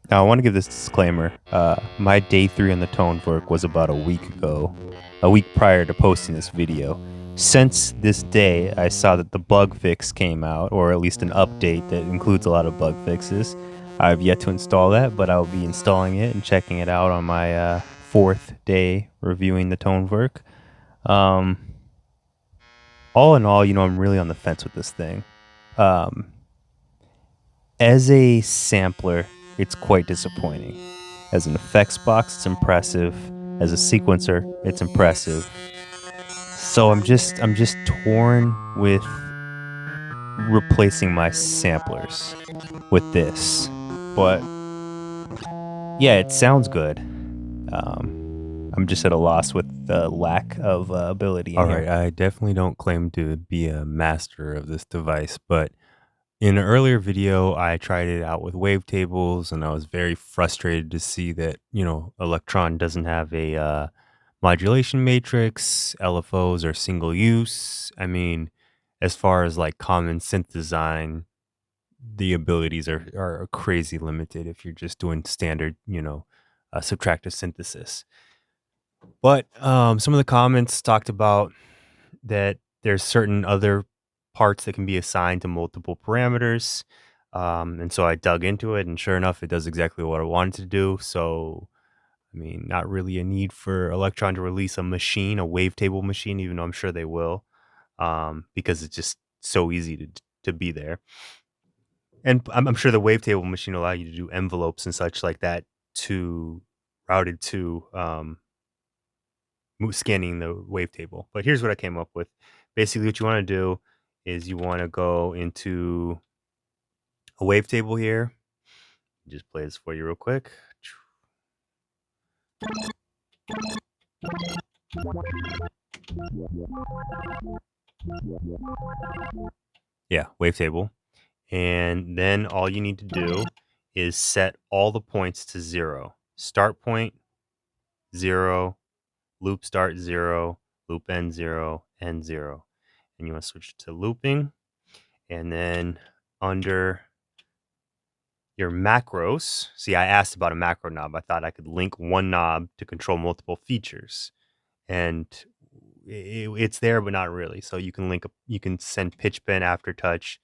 Now, I want to give this disclaimer. My day 3 on the Tonverk was about a week ago, a week prior to posting this video. Since this day, I saw that the bug fix came out, or at least an update that includes a lot of bug fixes. I've yet to install that, but I'll be installing it and checking it out on my 4th day reviewing the Tonverk. Um, all in all, I'm really on the fence with this thing. Um, as a sampler, it's quite disappointing. As an effects box, it's impressive. As a sequencer, it's impressive. So I'm just torn with replacing my samplers with this. But yeah, it sounds good. I'm just at a loss with the lack of ability in All here. right, I definitely don't claim to be a master of this device, but in an earlier video, I tried it out with wavetables, and I was very frustrated to see that, Electron doesn't have a modulation matrix. LFOs are single use. I mean, as far as like common synth design, the abilities are crazy limited if you're just doing standard, subtractive synthesis. But some of the comments talked about that there's certain other parts that can be assigned to multiple parameters. And so I dug into it, and sure enough, it does exactly what I wanted to do. So, I mean, not really a need for Electron to release a machine, a wavetable machine, even though I'm sure they will, because it's just so easy to be there. And I'm sure the wavetable machine will allow you to do envelopes and such like that to routed to scanning the wavetable. But here's what I came up with. Basically, what you want to do is you want to go into a wavetable here. Just play this for you real quick. Yeah, wavetable. And then all you need to do is set all the points to 0. Start point 0, loop start 0, loop end 0, end 0. And you want to switch to looping. And then under your macros, see, I asked about a macro knob. I thought I could link one knob to control multiple features. And it's there, but not really. So you can you can send pitch bend, aftertouch,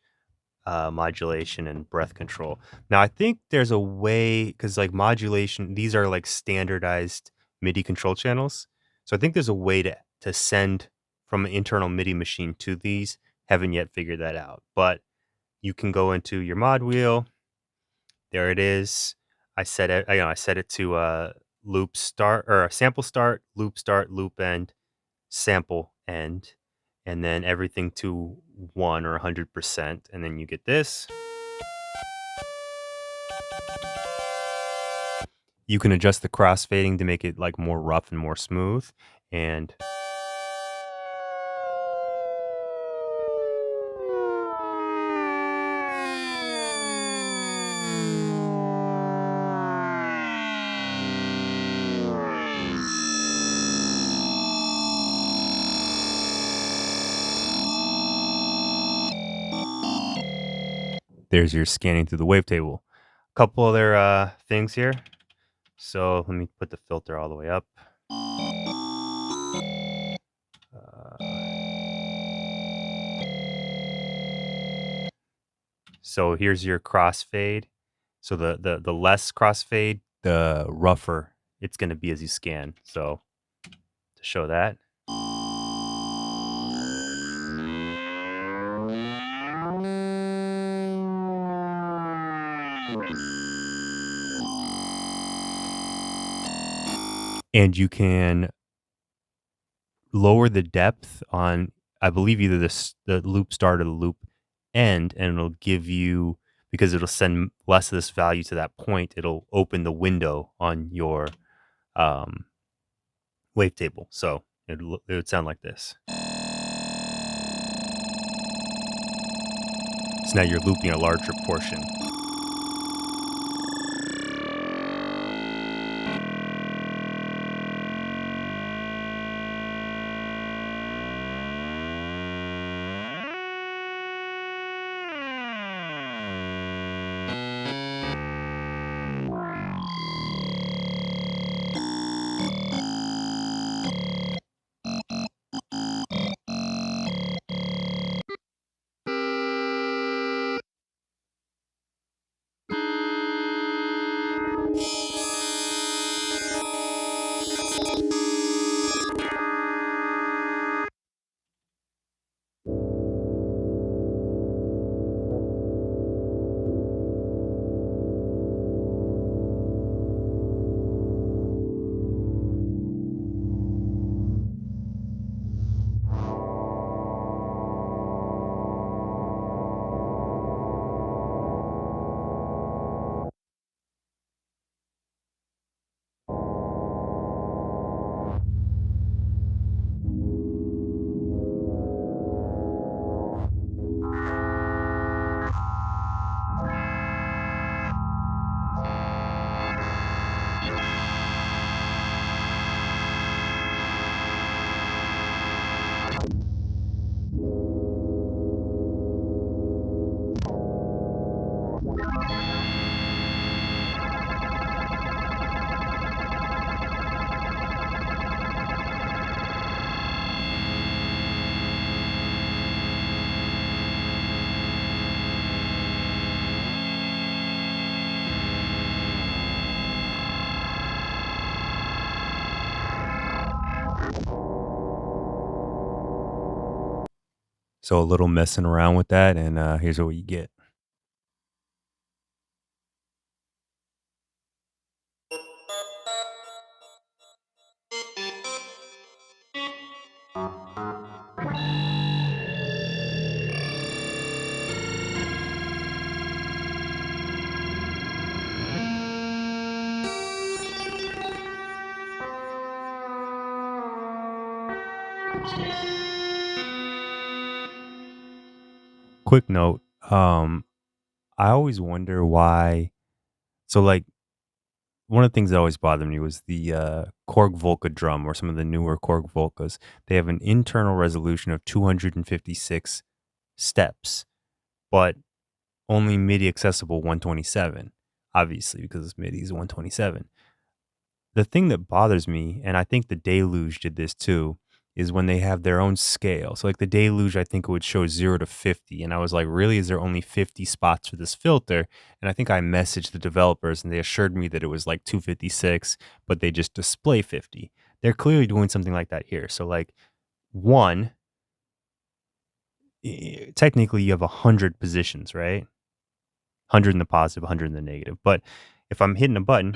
modulation, and breath control. Now, I think there's a way, because like modulation, these are like standardized MIDI control channels. So I think there's a way to send from an internal MIDI machine to these. Haven't yet figured that out, but you can go into your mod wheel. There it is. I set it. I set it to loop start or sample start, loop end, sample end, and then everything to 1 or 100%, and then you get this. You can adjust the crossfading to make it like more rough and more smooth, and there's your scanning through the wavetable. A couple other things here. So let me put the filter all the way up. So here's your crossfade. So the less crossfade, the rougher it's going to be as you scan. So to show that. And you can lower the depth on, I believe, either the loop start or the loop end, and it'll give you, because it'll send less of this value to that point, it'll open the window on your wavetable. So it would sound like this. So now you're looping a larger portion. So a little messing around with that, and here's what you get. Quick note, I always wonder why. So, like, one of the things that always bothered me was the Korg Volca drum, or some of the newer Korg Volcas. They have an internal resolution of 256 steps, but only MIDI accessible 127. Obviously, because MIDI is 127. The thing that bothers me, and I think the Deluge did this too, is when they have their own scale. So like the Deluge, I think it would show 0 to 50. And I was like, really? Is there only 50 spots for this filter? And I think I messaged the developers and they assured me that it was like 256, but they just display 50. They're clearly doing something like that here. So like one, technically you have 100 positions, right? 100 in the positive, 100 in the negative. But if I'm hitting a button,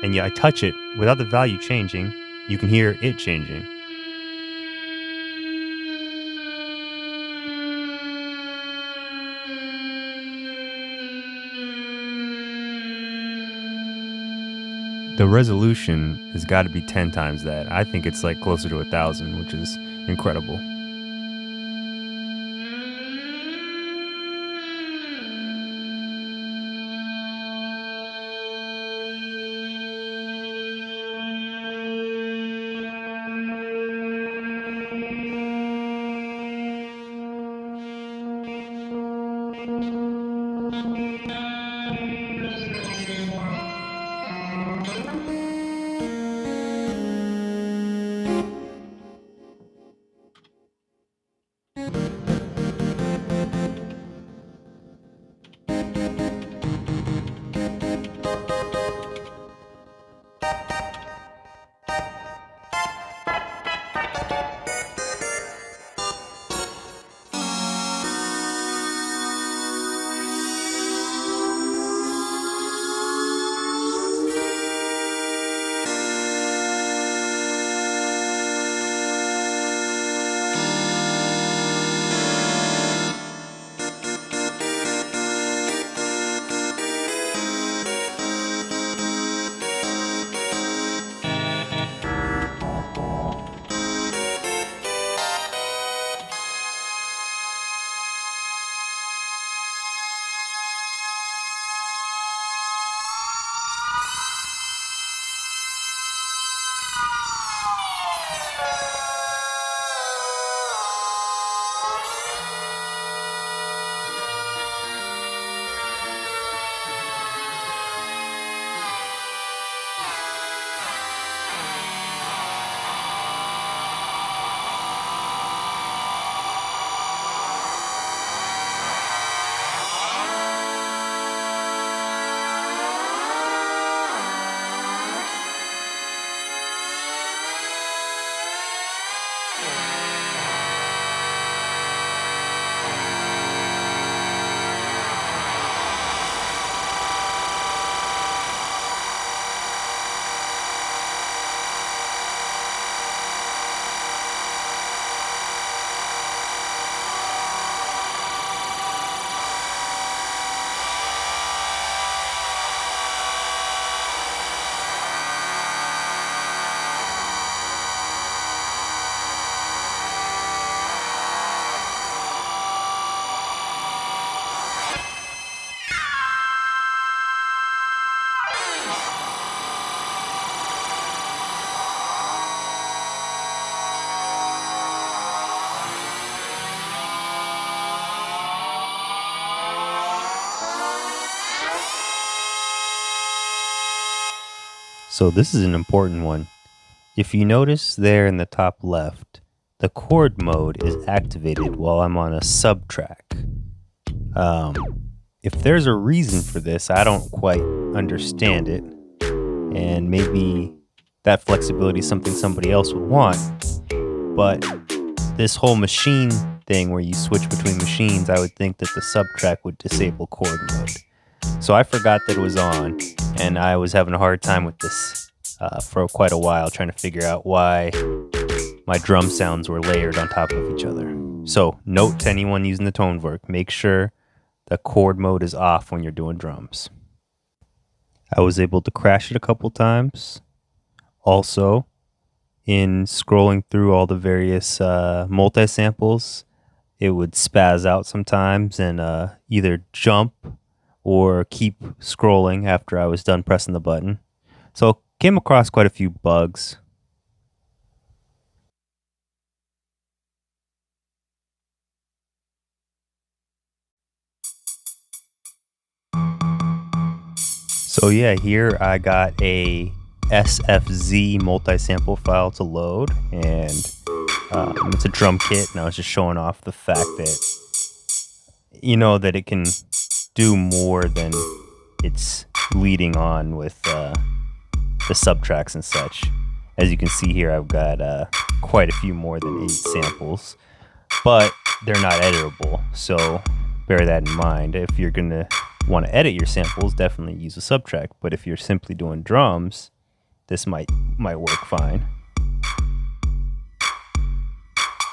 and I touch it without the value changing, you can hear it changing. The resolution has got to be 10 times that. I think it's like closer to 1,000, which is incredible. So this is an important one. If you notice there in the top left, the chord mode is activated while I'm on a subtrack. If there's a reason for this, I don't quite understand it. And maybe that flexibility is something somebody else would want. But this whole machine thing where you switch between machines, I would think that the subtrack would disable chord mode. So I forgot that it was on, and I was having a hard time with this for quite a while, trying to figure out why my drum sounds were layered on top of each other. So note to anyone using the Tonverk, make sure the chord mode is off when you're doing drums. I was able to crash it a couple times. Also, in scrolling through all the various multi-samples, it would spaz out sometimes and either jump or keep scrolling after I was done pressing the button. So came across quite a few bugs. So yeah, here I got a SFZ multi-sample file to load, and it's a drum kit, and I was just showing off the fact that, that it can do more than it's leading on with the subtracks and such. As you can see here, I've got quite a few more than 8 samples, but they're not editable, so bear that in mind. If you're going to want to edit your samples, definitely use a subtrack, but if you're simply doing drums, this might work fine.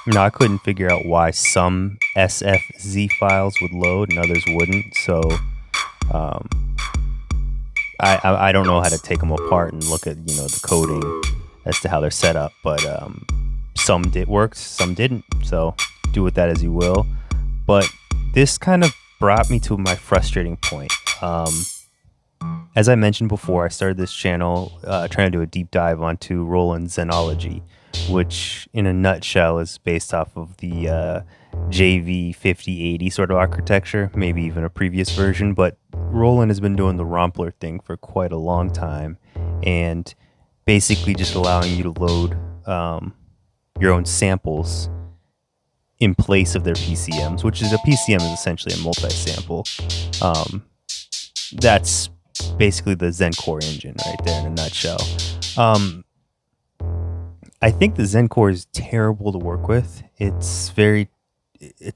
Now, I couldn't figure out why some SFZ files would load and others wouldn't, so I don't know how to take them apart and look at the coding as to how they're set up, but some did work, some didn't, so do with that as you will. But this kind of brought me to my frustrating point. As I mentioned before, I started this channel trying to do a deep dive onto Roland Zenology, which in a nutshell is based off of the JV5080 sort of architecture, maybe even a previous version, but Roland has been doing the Rompler thing for quite a long time, and basically just allowing you to load your own samples in place of their PCMs, which is a PCM is essentially a multi-sample. That's basically the Zencore engine right there in a nutshell. I think the Zencore is terrible to work with. It's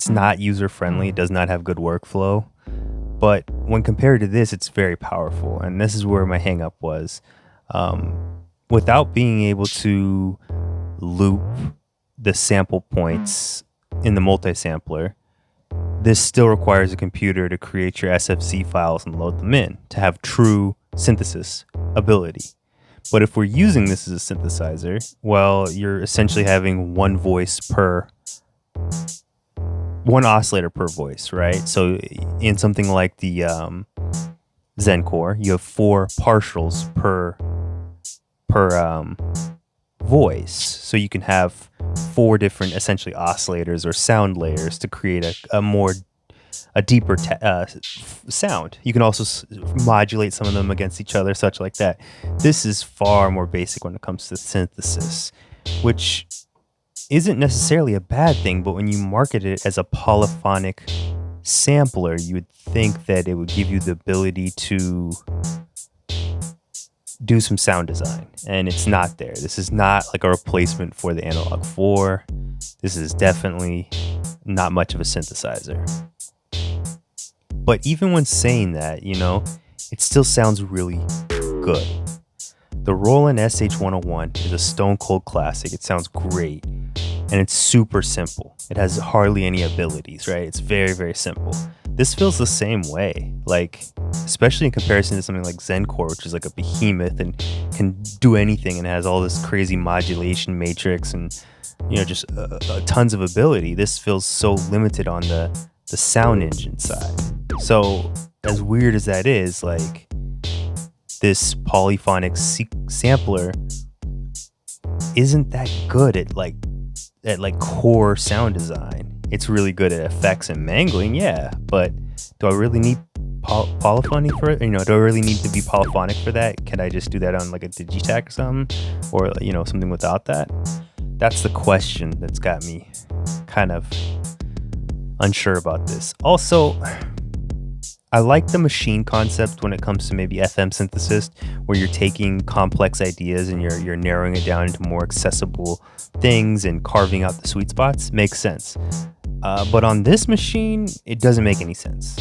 not user-friendly. It does not have good workflow. But when compared to this, it's very powerful. And this is where my hang-up was. Without being able to loop the sample points in the multi-sampler, this still requires a computer to create your SFC files and load them in to have true synthesis ability. But if we're using this as a synthesizer, well, you're essentially having one oscillator per voice, right? So in something like the Zencore, you have 4 partials per voice. So you can have 4 different essentially oscillators or sound layers to create a deeper sound. You can also modulate some of them against each other, such like that. This is far more basic when it comes to synthesis, which isn't necessarily a bad thing, but when you market it as a polyphonic sampler, you would think that it would give you the ability to do some sound design, and it's not there. This is not like a replacement for the Analog 4. This is definitely not much of a synthesizer. But even when saying that, it still sounds really good. The Roland SH101 is a stone cold classic. It sounds great, and it's super simple. It has hardly any abilities, right? It's very, very simple. This feels the same way, especially in comparison to something like Zencore, which is like a behemoth and can do anything and has all this crazy modulation matrix and just tons of ability. This feels so limited on the sound engine side. So as weird as that is, this polyphonic sampler isn't that good at core sound design. It's really good at effects and mangling, yeah, but do I really need polyphony for it? Do I really need to be polyphonic for that? Can I just do that on like a Digitech or something? Or, something without that? That's the question that's got me kind of unsure about this. Also, I like the machine concept when it comes to maybe FM synthesis, where you're taking complex ideas and you're narrowing it down into more accessible things and carving out the sweet spots. Makes sense. But on this machine, it doesn't make any sense.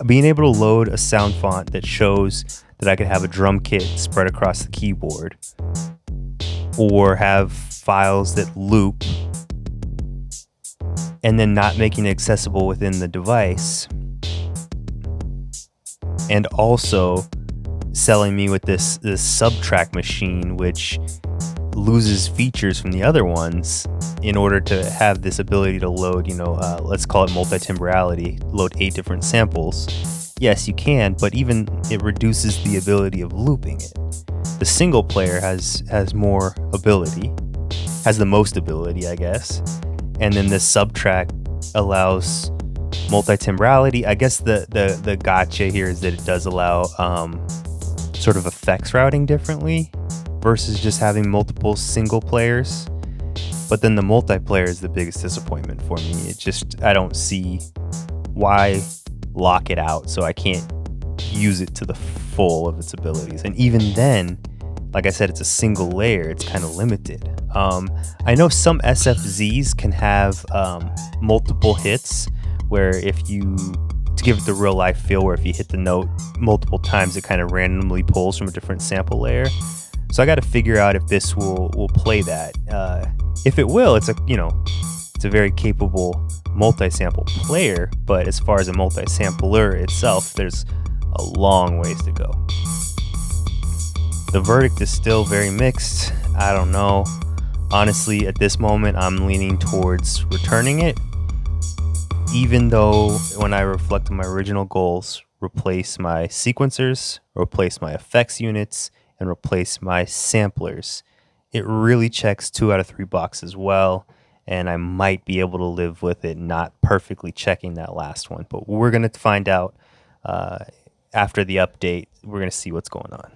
Being able to load a sound font that shows that I could have a drum kit spread across the keyboard, or have files that loop, and then not making it accessible within the device, and also selling me with this subtrack machine, which loses features from the other ones in order to have this ability to load, let's call it multi-timbrality, load 8 different samples. Yes, you can, but even it reduces the ability of looping it. The single player has more ability, has the most ability, I guess. And then this subtrack allows multi-timbrality. I guess the gotcha here is that it does allow sort of effects routing differently versus just having multiple single players. But then the multiplayer is the biggest disappointment for me. I don't see why lock it out so I can't use it to the full of its abilities. And even then, like I said, it's a single layer. It's kind of limited. I know some SFZs can have multiple hits, where to give it the real life feel, where if you hit the note multiple times, it kind of randomly pulls from a different sample layer. So I got to figure out if this will play that. If it will, it's a very capable multi-sample player, but as far as a multi-sampler itself, there's a long ways to go. The verdict is still very mixed. I don't know. Honestly, at this moment, I'm leaning towards returning it, even though when I reflect on my original goals, replace my sequencers, replace my effects units, and replace my samplers, it really checks 2 out of 3 boxes well, and I might be able to live with it not perfectly checking that last one. But we're going to find out after the update. We're going to see what's going on.